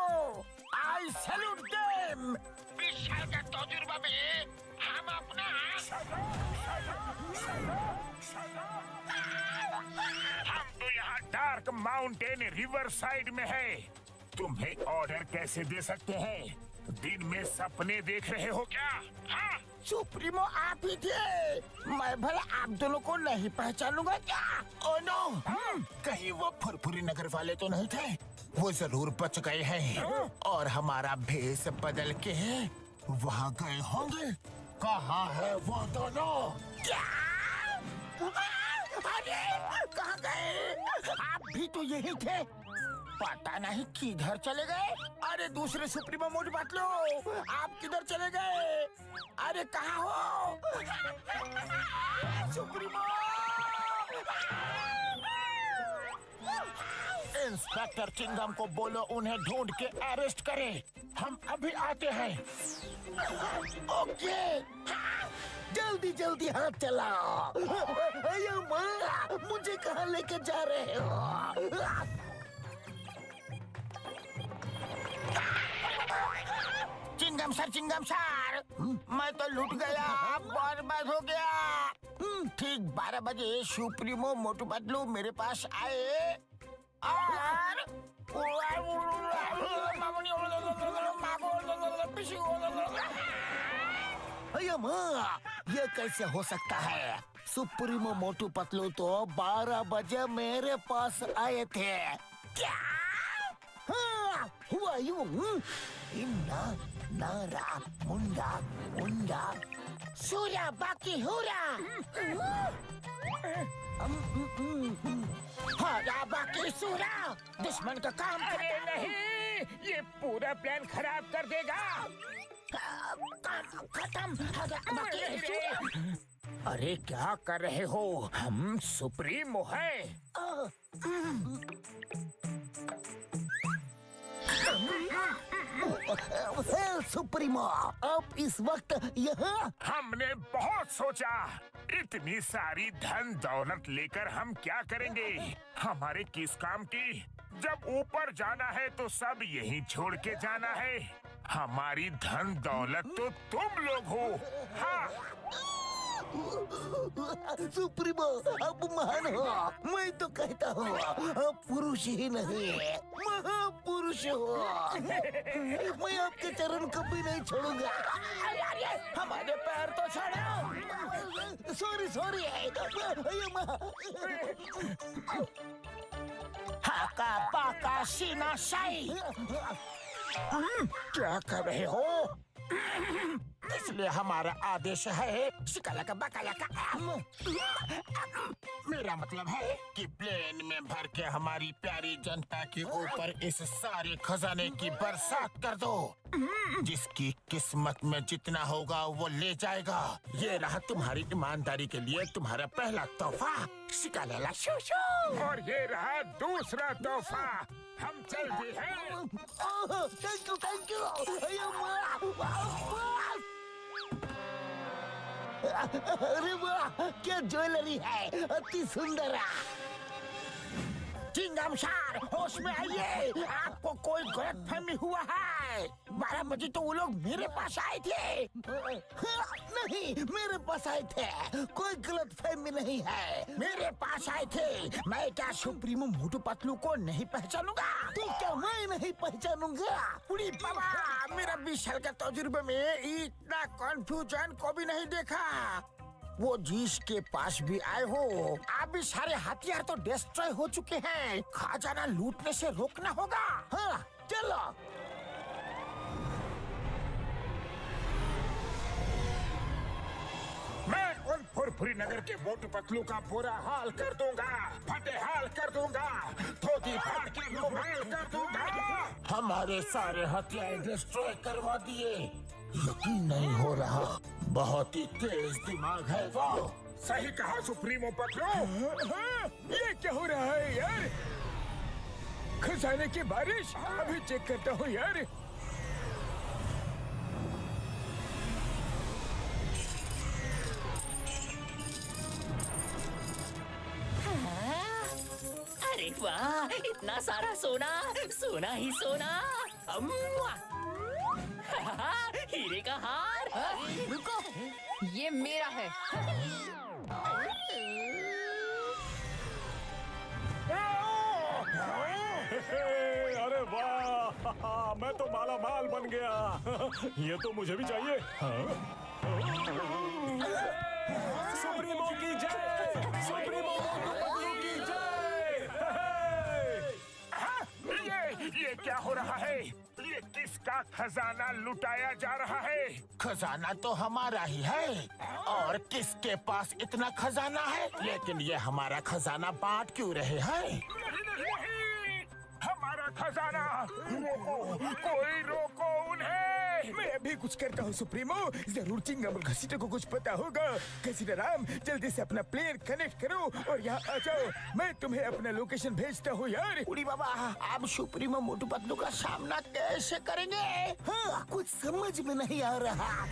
आई सैल्यूट देम। 20 साल का तजुर्बा में हम अपना हम तो यहाँ डार्क माउंटेन रिवर साइड में है। तुम्हें ऑर्डर कैसे दे सकते हैं? दिन में सपने देख रहे हो क्या? हाँ? सुप्रीमो आप ही थे। मैं भला आप दोनों को नहीं पहचानूंगा क्या? ओ नो, कहीं वो फुरफुरी नगर वाले तो नहीं थे? वो जरूर बच गए हैं और हमारा भेष बदल के वहाँ गए होंगे। कहाँ है वो दोनों? क्या? अरे कहाँ गए? आप भी तो यही थे। पता नहीं किधर चले गए। अरे दूसरे सुप्रीमो मोटू पतलू, आप किधर चले गए? अरे कहाँ हो सुप्रीमो? इंस्पेक्टर चिंगम को बोलो उन्हें ढूंढ के अरेस्ट करे। हम अभी आते हैं। ओके, जल्दी जल्दी हाथ चलाओ। अयो माँ, मुझे कहाँ लेके जा रहे हो? चिंगम सर, मैं तो लूट गया, बर्बाद हो गया। ठीक 12 बजे सुप्रीमो मोटू पतलू मेरे पास आए और अयो माँ, ये कैसे हो सकता है? सुप्रीमो मोटू पतलू तो 12 बजे मेरे पास आए थे। क्या हुआ यूं? इन्ना नारा मुंडा मुंडा सूरा बाकी हुरा, हारा बाकी सूरा, दुश्मन का काम। अरे नहीं, ये पूरा प्लान खराब कर देगा। काम खत्म, हारा बाकी सूरा। अरे क्या कर रहे हो? हम सुप्रीमो हैं। सुप्रीमो, आप इस वक्त यहाँ? हमने बहुत सोचा, इतनी सारी धन दौलत लेकर हम क्या करेंगे? हमारे किस काम की? जब ऊपर जाना है तो सब यहीं छोड़ के जाना है। हमारी धन दौलत तो तुम लोग हो। हाँ। सुप्रीमो, अब महान हो। मैं तो कहता हूँ आप पुरुष ही नहीं, महापुरुष हो। मैं आपके चरण कभी नहीं छोड़ूंगा। हमारे पैर तो छोड़ो। सॉरी। हाका पाका सीना साई। क्या कर रहे हो? इसलिए हमारा आदेश है शिकाला का बकाला का। मेरा मतलब है कि प्लेन में भर के हमारी प्यारी जनता के ऊपर इस सारे खजाने की बरसात कर दो। जिसकी किस्मत में जितना होगा वो ले जाएगा। ये रहा तुम्हारी ईमानदारी के लिए तुम्हारा पहला तोहफा, शिकाला शूशू। और ये रहा दूसरा तोहफा। हम चलते हैं। Thank you. अरे वाह, क्या ज्वेलरी है, अति सुंदर। चिंगम सर, होश में आइए। आपको कोई कोई गलतफहमी हुआ है। 12 बजे तो वो लोग मेरे पास आए थे। नहीं, मेरे पास आए थे। कोई गलतफहमी नहीं है। मेरे पास आए थे। मैं क्या सुप्रीमो मोटू पतलू को नहीं पहचानूंगा? तो क्या मैं नहीं पहचानूंगा? पूरी बाबा, मेरा 20 साल का तजुर्बे में इतना कंफ्यूजन को भी नहीं देखा। वो जिसके पास भी आए हो, अभी सारे हथियार तो डिस्ट्रॉय हो चुके हैं। खजाना लूटने से रोकना होगा। हाँ, चलो। मैं उन फुरफुरी नगर के मोटू पतलू का बुरा हाल कर दूंगा, फटे हाल कर दूंगा, धोती फाड़ के रुमाल कर दूंगा। हमारे सारे हथियार डिस्ट्रॉय करवा दिए। यकीन नहीं हो रहा, बहुत ही तेज दिमाग है वो। सही कहा सुप्रीमो पतलू। ये क्या हो रहा है यार? खजाने की बारिश। अभी चेक करता हूँ यार। अरे वाह, इतना सारा सोना, सोना ही सोना। अम्मा! हीरे का हार। रुको, ये मेरा है। अरे वाह, मैं तो माला माल बन गया। ये तो मुझे भी चाहिए। सुप्रीमो की जय, सुप्रीमो मोटू पतलू की जय। ये क्या हो रहा है? ये किसका खजाना लुटाया जा रहा है? खजाना तो हमारा ही है। और किसके पास इतना खजाना है? लेकिन ये हमारा खजाना बांट क्यों रहे हैं? नहीं, हमारा खजाना। रोको, कोई रोको उन्हें। मैं अभी कुछ करता हूँ सुप्रीमो। जरूर चिंगम और घसीटे को कुछ पता होगा। घसीटा राम, जल्दी से अपना प्लेन कनेक्ट करो और यहाँ आ जाओ। मैं तुम्हें अपना लोकेशन भेजता हूँ यार। उड़ी बाबा, आप सुप्रीमो मोटू पतलू का सामना कैसे करेंगे? हाँ, कुछ समझ में नहीं आ रहा।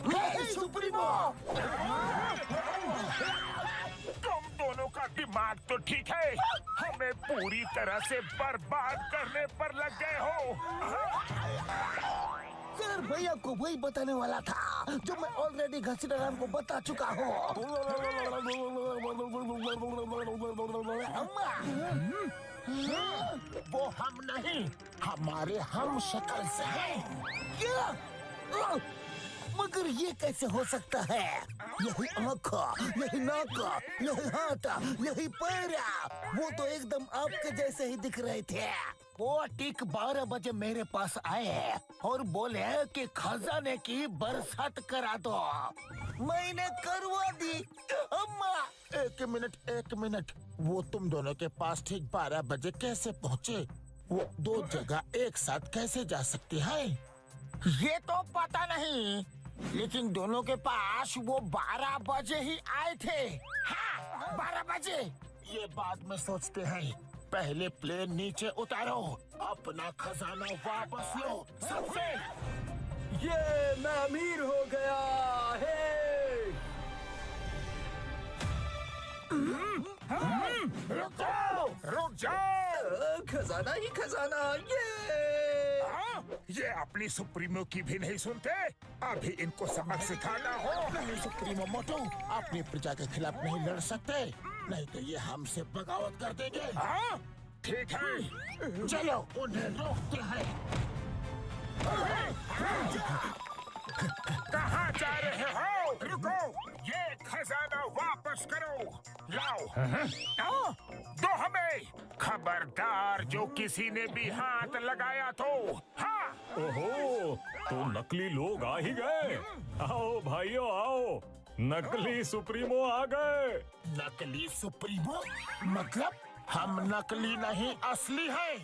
नहीं, सुप्रीमो। तुम दोनों का दिमाग तो ठीक है, हमें पूरी तरह से बर्बाद करने पर लग गए हो। सर, भैया को वही बताने वाला था जो मैं ऑलरेडी घसीटा राम को बता चुका हूँ। अम्मा, वो हम नहीं, हमारे हम शक्ल से हैं। क्या? मगर ये कैसे हो सकता है? यही आँख, यही नाक, यही हाथ, यही पैर, वो तो एकदम आपके जैसे ही दिख रहे थे। वो ठीक 12 बजे मेरे पास आए और बोले कि खजाने की बरसात करा दो। मैंने करवा दी। अम्मा, एक मिनट, वो तुम दोनों के पास ठीक 12 बजे कैसे पहुँचे? वो दो जगह एक साथ कैसे जा सकती है? ये तो पता नहीं, लेकिन दोनों के पास वो 12 बजे ही आए थे। हाँ, 12 बजे। ये बाद में सोचते हैं। पहले प्लेन नीचे उतारो, अपना खजाना वापस लो सबसे। ये मैं अमीर हो गया है। रुक जाओ। खजाना ही खजाना। ये अपनी सुप्रीमो की भी नहीं सुनते। अभी इनको सबक सिखाना हो। नहीं सुप्रीमो मोटू, अपनी प्रजा के खिलाफ नहीं लड़ सकते, नहीं तो ये हमसे बगावत कर देंगे। हाँ, ठीक है, चलो उन्हें रोकते हैं। कहाँ जा रहे हो? रुको, ये खजाना वापस करो। लाओ, दो हमें। खबरदार, जो किसी ने भी हाथ लगाया तो। हाँ। ओहो, तो नकली लोग आ ही गए। आओ भाइयों आओ, नकली सुप्रीमो आ गए। नकली सुप्रीमो? मतलब हम नकली नहीं असली हैं।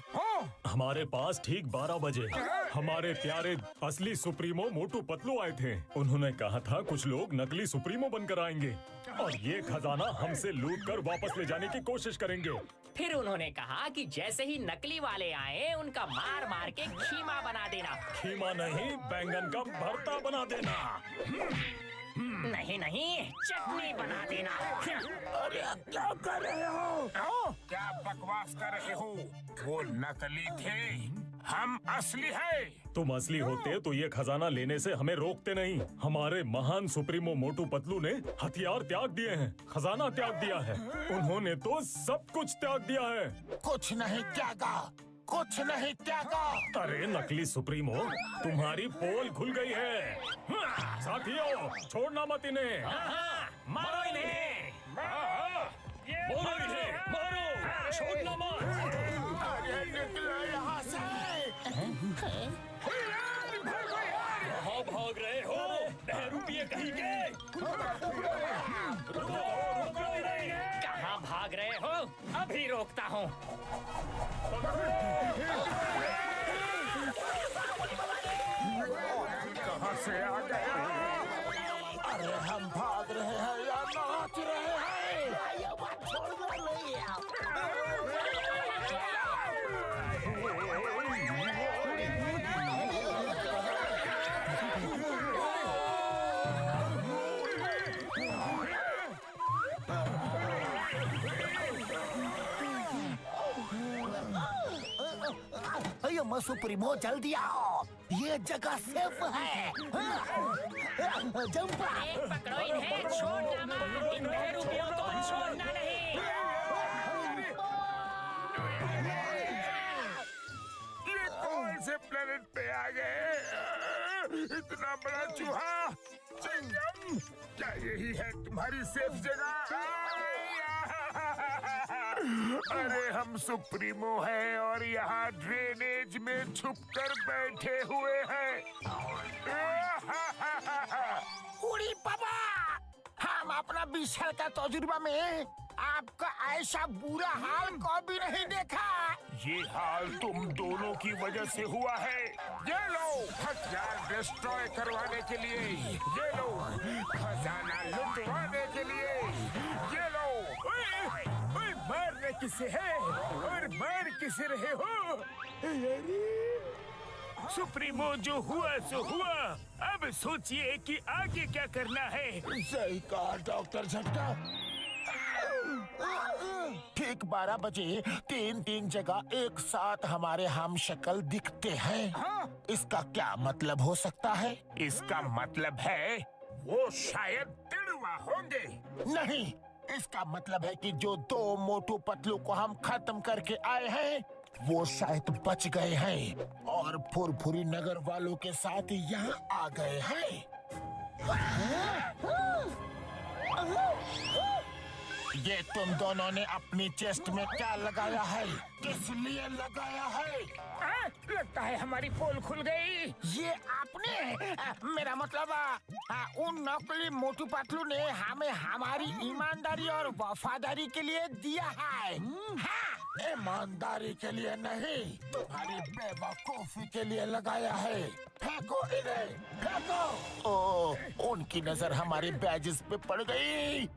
हमारे पास ठीक 12 बजे हमारे प्यारे असली सुप्रीमो मोटू पतलू आए थे। उन्होंने कहा था कुछ लोग नकली सुप्रीमो बनकर आएंगे और ये खजाना हमसे लूट कर वापस ले जाने की कोशिश करेंगे। फिर उन्होंने कहा कि जैसे ही नकली वाले आए उनका मार मार के खीमा बना देना। खीमा नहीं, बैंगन का भरता बना देना। नहीं नहीं, चटनी बना देना। अरे आप क्या कर रहे हो? क्या बकवास कर रहे हो? वो नकली थे, हम असली है। तुम असली होते तो ये खजाना लेने से हमें रोकते नहीं। हमारे महान सुप्रीमो मोटू पतलू ने हथियार त्याग दिए हैं, खजाना त्याग दिया है। उन्होंने तो सब कुछ त्याग दिया है। कुछ नहीं त्यागा, कुछ नहीं त्यागा। अरे नकली सुप्रीमो, तुम्हारी पोल खुल गई है। साथियों, छोड़ना मत इन्हें। मारो इन्हें। मारो इन्हें, मारो, छोड़ना मत। अरे निकलो यहाँ से। कहाँ भाग रहे हो? बहरूपिये कहीं के? कहाँ भाग रहे हो? अभी रोकता हूँ। कहाँ से आ गया? अरे हम भाग रहे हैं या नाच रहे हैं? ये बात छोड़ दो नहीं। अयो सुप्रीमो जल्दी आओ, ये जगह सेफ है। जंप। पकड़ो इन्हें, छोड़ना मत। इन बहरूपियों को छोड़ना नहीं। ये कौन से प्लेनेट पे आ गए? इतना बड़ा चूहा। चिंगम, क्या यही है तुम्हारी सेफ जगह? अरे हम सुप्रीमो हैं और यहाँ ड्रेनेज में छुपकर बैठे हुए हैं। उड़ी पापा, हम अपना 20 साल का तजुर्बा में आपका ऐसा बुरा हाल कभी नहीं देखा। ये हाल तुम दोनों की वजह से हुआ है। ये लो हथियार डिस्ट्रॉय करवाने के लिए, ये लो खजाना लुटवाने के लिए, ये लो। ओए, मारने किसे है और मार किसे रहे हो? सुप्रीमो, जो हुआ सो हुआ। अब सोचिए कि आगे क्या करना है। सही कहा डॉक्टर झटका। ठीक 12 बजे 3 जगह एक साथ हमारे हम शक्ल दिखते हैं। इसका क्या मतलब हो सकता है? इसका मतलब है वो शायद तिड़वा होंगे। नहीं, इसका मतलब है कि जो 2 मोटू पतलू को हम खत्म करके आए हैं वो शायद बच गए हैं और फुरफुरी नगर वालों के साथ यहाँ आ गए हैं। ये तुम दोनों ने अपनी चेस्ट में क्या लगाया है? किस लिए लगाया है? लगता है हमारी पोल खुल गई। ये आपने? मेरा मतलब उन नकली मोटू पतलू ने हमें हमारी ईमानदारी और वफादारी के लिए दिया है। हाँ, ईमानदारी के लिए नहीं, तुम्हारी बेवकूफी के लिए लगाया है। फेंको इन्हें, फेंको। ओह, उनकी नजर हमारे बैजेस पे पड़ गई।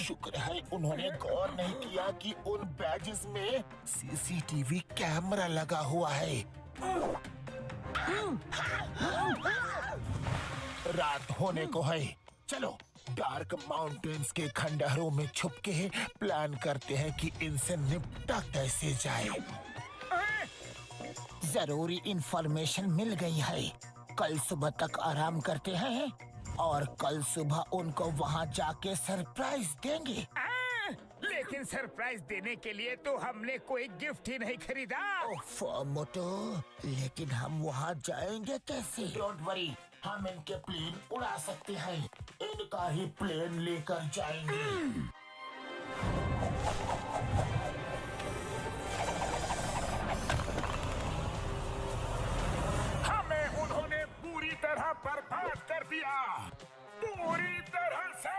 शुक्र है उन्होंने गौर नहीं किया कि उन बैजेस में सीसीटीवी कैमरा लगा हुआ है। रात होने को है, चलो डार्क माउंटेन्स के खंडहरों में छुप के प्लान करते हैं कि इनसे निपटा कैसे जाए। जरूरी इंफॉर्मेशन मिल गई है। कल सुबह तक आराम करते हैं और कल सुबह उनको वहाँ जाके सरप्राइज देंगे। लेकिन सरप्राइज देने के लिए तो हमने कोई गिफ्ट ही नहीं खरीदा। मोटो, लेकिन हम वहाँ जाएंगे कैसे? डोंट वरी, हम इनके प्लेन उड़ा सकते हैं। इनका ही प्लेन लेकर जाएंगे। हमें उन्होंने पूरी तरह बर्बाद कर दिया, पूरी तरह से।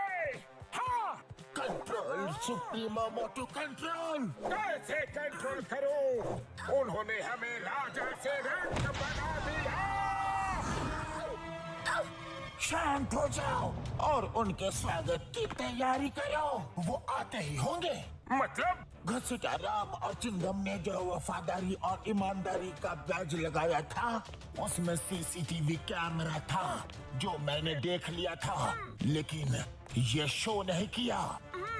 हाँ, कंट्रोल सुप्रीमो मोटू, कंट्रोल। कैसे कंट्रोल करो? उन्होंने हमें राजा से रंग बना दिया। शांत हो जाओ और उनके स्वागत की तैयारी करो। वो आते ही होंगे। मतलब घसीटा राम और चिंगम ने जो वफादारी और ईमानदारी का ब्याज लगाया था, उसमें सीसीटीवी कैमरा था जो मैंने देख लिया था, लेकिन ये शो नहीं किया।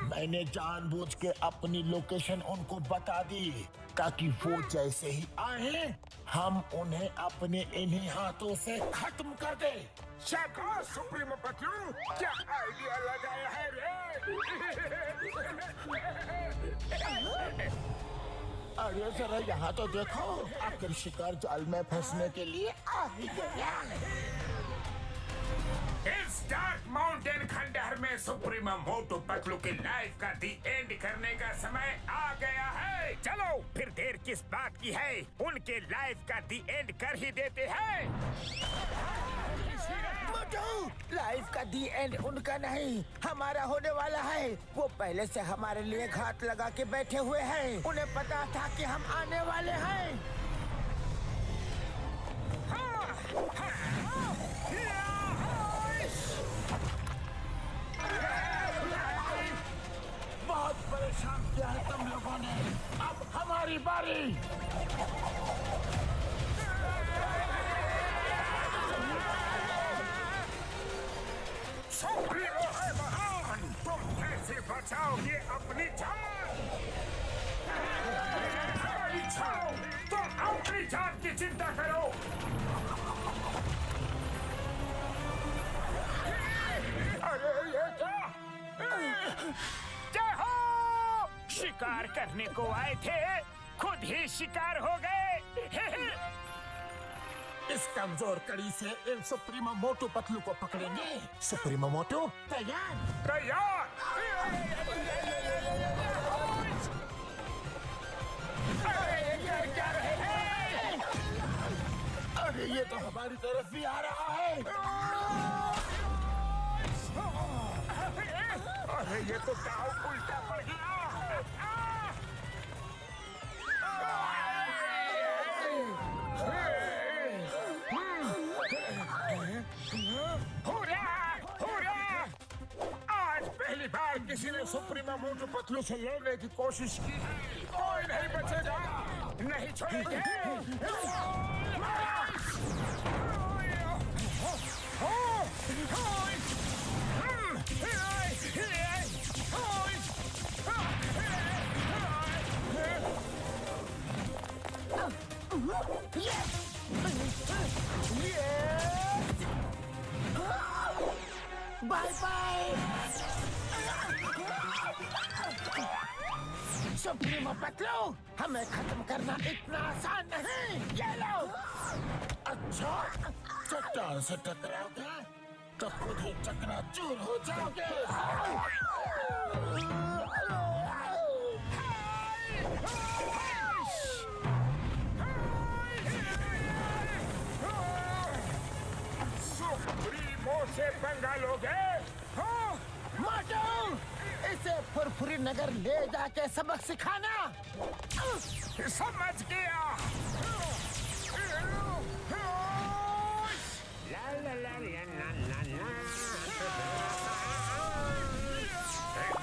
मैंने जानबूझ के अपनी लोकेशन उनको बता दी ताकि वो जैसे ही आए हम उन्हें अपने इन्हीं हाथों से खत्म कर दे। शाबाश सुप्रीमो पतलू, क्या आइडिया लगाया है रे। अरे जरा यहाँ तो देखो, आखिर शिकार जाल में फंसने के लिए आ ही गया। इस डार्क माउंटेन खंडहर में सुप्रीमो मोटू पतलू की लाइफ का दी एंड करने का समय आ गया है। चलो फिर देर किस बात की है, उनके लाइफ का दी एंड कर ही देते हैं। लाइफ का दी एंड उनका नहीं, हमारा होने वाला है। वो पहले से हमारे लिए घात लगा के बैठे हुए हैं। उन्हें पता था कि हम आने वाले हैं। बहुत परेशान किया है तुम लोगों ने, अब हमारी बारी। सुप्रीमो है महान, तुम कैसे बचाओगे अपनी जान। हमारी जाओ, तुम अपनी जान की चिंता करो। अरे ये क्या? जय हो! शिकार करने को आए थे, खुद ही शिकार हो गए। इस कमजोर कड़ी से इन सुप्रीमो मोटू पतलू को पकड़ेंगे। सुप्रीमो मोटू तैयार। तैयार। अरे ये तो हमारी तरफ भी आ रहा है। अरे ये तो दाव उल्टा पड़ गया। आज पहली बार किसी ने सुप्रीमो मोटू पतलू से लड़ने की कोशिश की है। कोई नहीं बचेगा, नहीं छोड़ेंगे। Bye bye. सुप्रीमो पतलू, हमें खत्म करना इतना आसान नहीं। ये लो। अच्छा, चट्टान से टकराओगे तो खुद ही चकनाचूर हो जाओगे। सुप्रीमो से पंगा लोगे? मोटू, इसे फुरफुरी नगर ले जाके सबक सिखाना। समझ गया।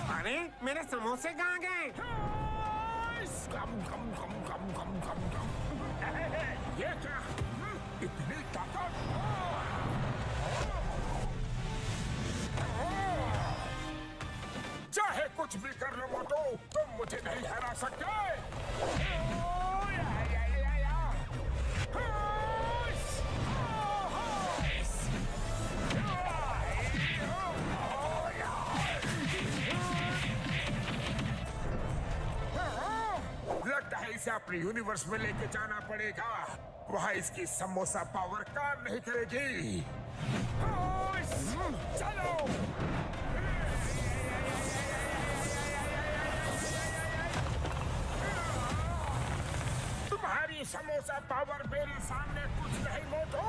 अरे मेरे समोसे कहाँ गए? ये क्या? इतनी ताकत? चाहे कुछ भी कर लो मोटू, तुम मुझे नहीं हरा सकते। लगता है इसे अपने यूनिवर्स में लेके जाना पड़ेगा। वहाँ इसकी समोसा पावर काम नहीं करेगी। चलो। तुम्हारी समोसा पावर मेरे सामने कुछ नहीं मोटू।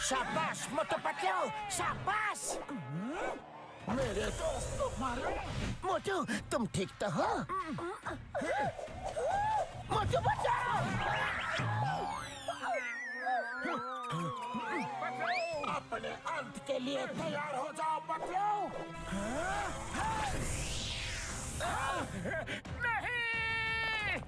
शाबाश मोटू पतलू, शाबाश। मेरे दोस्त को मारो। मोटू, तुम ठीक तो हो? मोटू बचाओ। अब अपने अंत के लिए तैयार हो जाओ पतलू। नहीं